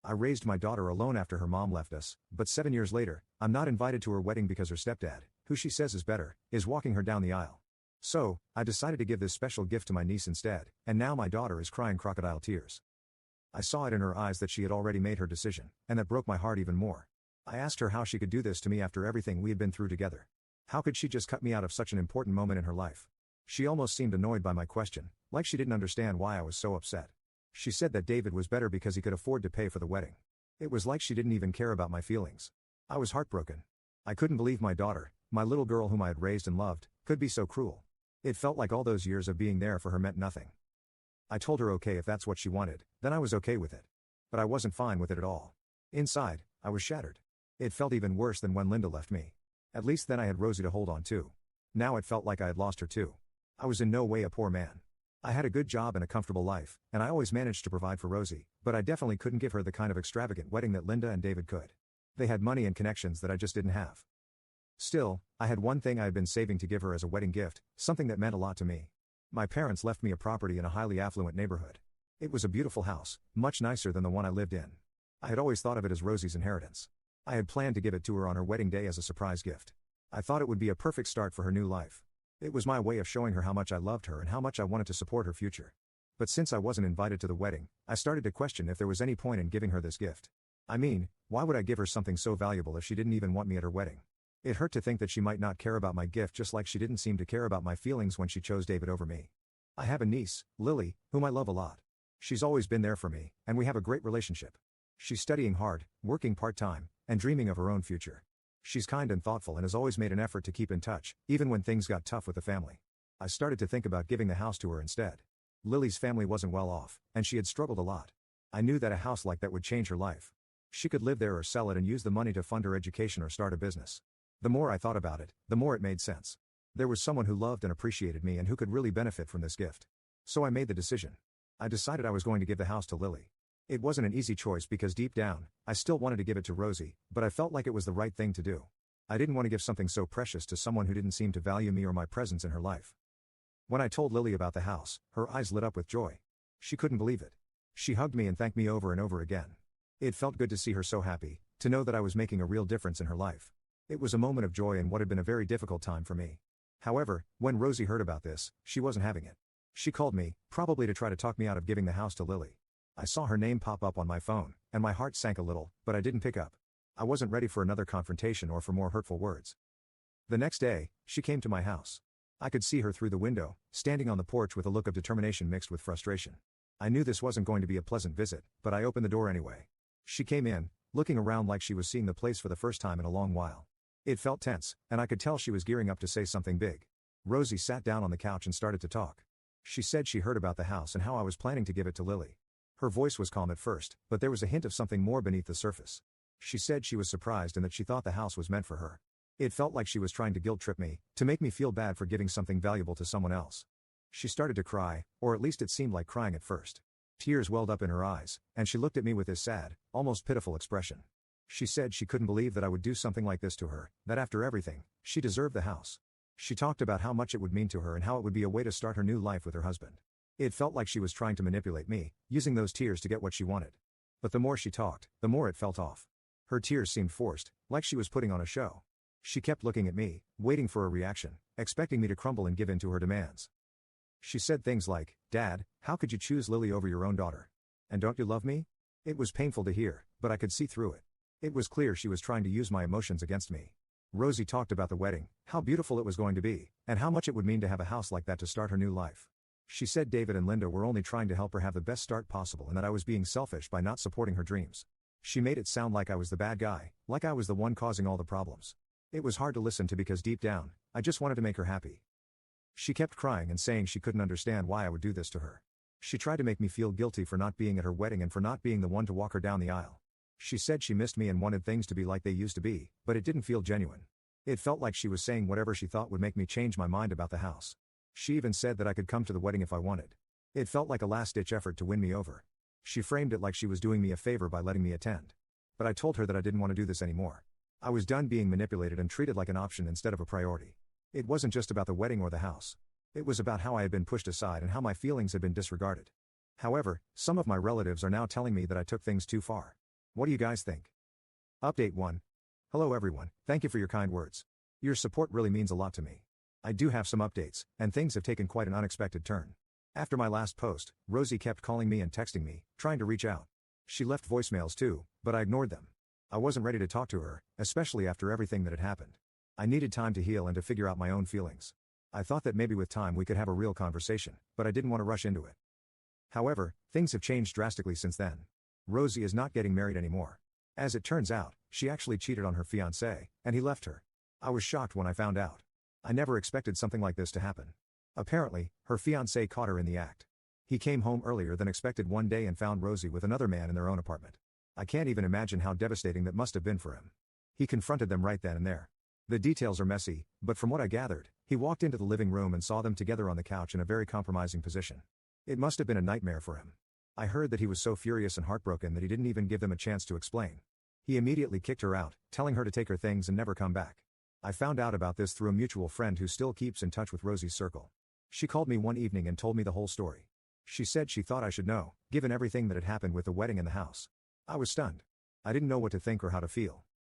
I raised my daughter alone after her mom left us, but 7 years later, I'm not invited to her wedding because her stepdad, who she says is better, is walking her down the aisle. So, I decided to give this special gift to my niece instead, and now my daughter is crying crocodile tears. I saw it in her eyes that she had already made her decision, and that broke my heart even more. I asked her how she could do this to me after everything we had been through together. How could she just cut me out of such an important moment in her life? She almost seemed annoyed by my question, like she didn't understand why I was so upset. She said that David was better because he could afford to pay for the wedding. It was like she didn't even care about my feelings. I was heartbroken. I couldn't believe my daughter, my little girl whom I had raised and loved, could be so cruel. It felt like all those years of being there for her meant nothing. I told her okay if that's what she wanted, then I was okay with it. But I wasn't fine with it at all. Inside, I was shattered. It felt even worse than when Linda left me. At least then I had Rosie to hold on to. Now it felt like I had lost her too. I was in no way a poor man. I had a good job and a comfortable life, and I always managed to provide for Rosie, but I definitely couldn't give her the kind of extravagant wedding that Linda and David could. They had money and connections that I just didn't have. Still, I had one thing I had been saving to give her as a wedding gift, something that meant a lot to me. My parents left me a property in a highly affluent neighborhood. It was a beautiful house, much nicer than the one I lived in. I had always thought of it as Rosie's inheritance. I had planned to give it to her on her wedding day as a surprise gift. I thought it would be a perfect start for her new life. It was my way of showing her how much I loved her and how much I wanted to support her future. But since I wasn't invited to the wedding, I started to question if there was any point in giving her this gift. I mean, why would I give her something so valuable if she didn't even want me at her wedding? It hurt to think that she might not care about my gift just like she didn't seem to care about my feelings when she chose David over me. I have a niece, Lily, whom I love a lot. She's always been there for me, and we have a great relationship. She's studying hard, working part-time, and dreaming of her own future. She's kind and thoughtful and has always made an effort to keep in touch, even when things got tough with the family. I started to think about giving the house to her instead. Lily's family wasn't well off, and she had struggled a lot. I knew that a house like that would change her life. She could live there or sell it and use the money to fund her education or start a business. The more I thought about it, the more it made sense. There was someone who loved and appreciated me and who could really benefit from this gift. So I made the decision. I decided I was going to give the house to Lily. It wasn't an easy choice because deep down, I still wanted to give it to Rosie, but I felt like it was the right thing to do. I didn't want to give something so precious to someone who didn't seem to value me or my presence in her life. When I told Lily about the house, her eyes lit up with joy. She couldn't believe it. She hugged me and thanked me over and over again. It felt good to see her so happy, to know that I was making a real difference in her life. It was a moment of joy in what had been a very difficult time for me. However, when Rosie heard about this, she wasn't having it. She called me, probably to try to talk me out of giving the house to Lily. I saw her name pop up on my phone, and my heart sank a little, but I didn't pick up. I wasn't ready for another confrontation or for more hurtful words. The next day, she came to my house. I could see her through the window, standing on the porch with a look of determination mixed with frustration. I knew this wasn't going to be a pleasant visit, but I opened the door anyway. She came in, looking around like she was seeing the place for the first time in a long while. It felt tense, and I could tell she was gearing up to say something big. Rosie sat down on the couch and started to talk. She said she heard about the house and how I was planning to give it to Lily. Her voice was calm at first, but there was a hint of something more beneath the surface. She said she was surprised and that she thought the house was meant for her. It felt like she was trying to guilt-trip me, to make me feel bad for giving something valuable to someone else. She started to cry, or at least it seemed like crying at first. Tears welled up in her eyes, and she looked at me with this sad, almost pitiful expression. She said she couldn't believe that I would do something like this to her, that after everything, she deserved the house. She talked about how much it would mean to her and how it would be a way to start her new life with her husband. It felt like she was trying to manipulate me, using those tears to get what she wanted. But the more she talked, the more it felt off. Her tears seemed forced, like she was putting on a show. She kept looking at me, waiting for a reaction, expecting me to crumble and give in to her demands. She said things like, "Dad, how could you choose Lily over your own daughter? And don't you love me?" It was painful to hear, but I could see through it. It was clear she was trying to use my emotions against me. Rosie talked about the wedding, how beautiful it was going to be, and how much it would mean to have a house like that to start her new life. She said David and Linda were only trying to help her have the best start possible and that I was being selfish by not supporting her dreams. She made it sound like I was the bad guy, like I was the one causing all the problems. It was hard to listen to because deep down, I just wanted to make her happy. She kept crying and saying she couldn't understand why I would do this to her. She tried to make me feel guilty for not being at her wedding and for not being the one to walk her down the aisle. She said she missed me and wanted things to be like they used to be, but it didn't feel genuine. It felt like she was saying whatever she thought would make me change my mind about the house. She even said that I could come to the wedding if I wanted. It felt like a last-ditch effort to win me over. She framed it like she was doing me a favor by letting me attend. But I told her that I didn't want to do this anymore. I was done being manipulated and treated like an option instead of a priority. It wasn't just about the wedding or the house. It was about how I had been pushed aside and how my feelings had been disregarded. However, some of my relatives are now telling me that I took things too far. What do you guys think? Update 1. Hello everyone, thank you for your kind words. Your support really means a lot to me. I do have some updates, and things have taken quite an unexpected turn. After my last post, Rosie kept calling me and texting me, trying to reach out. She left voicemails too, but I ignored them. I wasn't ready to talk to her, especially after everything that had happened. I needed time to heal and to figure out my own feelings. I thought that maybe with time we could have a real conversation, but I didn't want to rush into it. However, things have changed drastically since then. Rosie is not getting married anymore. As it turns out, she actually cheated on her fiancé, and he left her. I was shocked when I found out. I never expected something like this to happen. Apparently, her fiancé caught her in the act. He came home earlier than expected one day and found Rosie with another man in their own apartment. I can't even imagine how devastating that must have been for him. He confronted them right then and there. The details are messy, but from what I gathered, he walked into the living room and saw them together on the couch in a very compromising position. It must have been a nightmare for him. I heard that he was so furious and heartbroken that he didn't even give them a chance to explain. He immediately kicked her out, telling her to take her things and never come back. I found out about this through a mutual friend who still keeps in touch with Rosie's circle. She called me one evening and told me the whole story. She said she thought I should know, given everything that had happened with the wedding and the house. I was stunned. I didn't know what to think or how to feel.